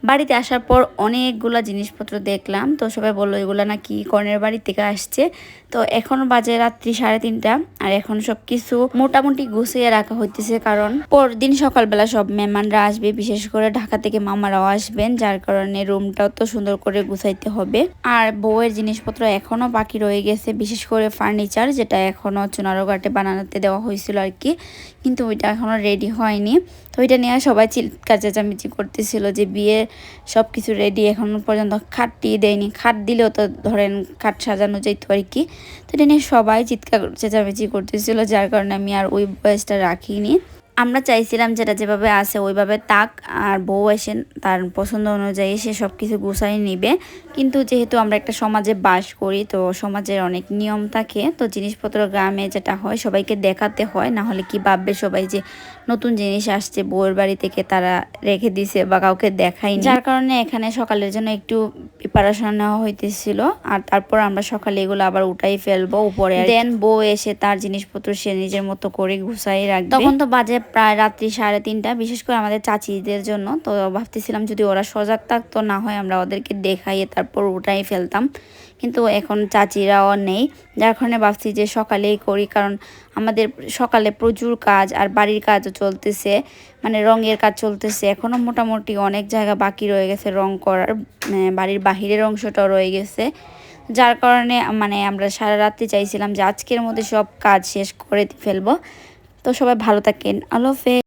বাড়িতে আসার পর অনেকগুলা জিনিসপত্র দেখলাম, তো সবাই বললো এগুলো নাকি কর্ণের বাড়ি থেকে আসছে। তো এখন বাজে রাত্রি 3:30, আর এখন সব কিছু মোটামুটি গুছিয়ে রাখা হইতেছে, কারণ পরদিন সকালবেলা সব মেহমানরা আসবে, বিশেষ করে ঢাকা থেকে মামারাও আসবেন, যার কারণে রুমটাও তো সুন্দর করে গুছাইতে হবে। আর বউয়ের জিনিসপত্র এখনো বাকি রয়ে গেছে, বিশেষ করে ফার্নিচার, যেটা এখনো চুনারো ঘাটে বানাতে দেওয়া হয়েছিল আর কি, কিন্তু ওইটা এখনো রেডি হয়নি। তো ওইটা নিয়ে সবাই চিৎকার চেঁচামেচি করতেছিল যে বিয়ে সব কিছু রেডি, এখন পর্যন্ত খাটটি দেয়নি, খাট দিলেও তো ধরেন খাট সাজানো যেত আর কি। তো এটা নিয়ে সবাই চিৎকার চেঁচামেচি করতেছিল, যার কারণে আমি আর ওই ভয়েসটা রাখিনি। আমরা চাইছিলাম যেটা যেভাবে আছে ওইভাবে তাক, আর বউ এসে তার পছন্দ অনুযায়ী সে সব কিছু গুছাই নিবে। কিন্তু যেহেতু আমরা একটা সমাজে বাস করি, তো সমাজের অনেক নিয়ম থাকে, তো জিনিসপত্র গ্রামে যেটা হয় সবাইকে দেখাতে হয়, না হলে কি ভাববে সবাই যে নতুন জিনিস আসছে বউয়ের বাড়ি থেকে, তারা রেখে দিছে বা কাউকে দেখায়নি। যার কারণে এখানে সকালের জন্য একটু প্রিপারেশন নেওয়া হইতেছিল, আর তারপর আমরা সকালে এগুলো আবার উঠাই ফেলবো উপরে, দেন বউ এসে তার জিনিসপত্র সে নিজের মতো করে গুছাই রাখবে। তখন তো বাজে প্রায় রাত্রি 3:30, বিশেষ করে আমাদের চাচিদের জন্য। তো ভাবতেছিলাম যদি ওরা সজাগ থাকতো, না হয় আমরা ওদেরকে দেখাইয়ে তারপর উঠাই ফেলতাম, কিন্তু এখন চাচিরাও নেই, যার কারণে ভাবছি যে সকালেই করি, কারণ আমাদের সকালে প্রচুর কাজ, আর বাড়ির কাজও চলতেছে, মানে রঙের কাজ চলতেছে, এখনও মোটামুটি অনেক জায়গা বাকি রয়ে গেছে রং করার, বাড়ির বাহিরের অংশটাও রয়ে গেছে, যার কারণে মানে আমরা সারা রাত্রি চাইছিলাম যে আজকের মধ্যে সব কাজ শেষ করে ফেলবো। তো সবাই ভালো থাকেন, আল্লাহ হাফেজ।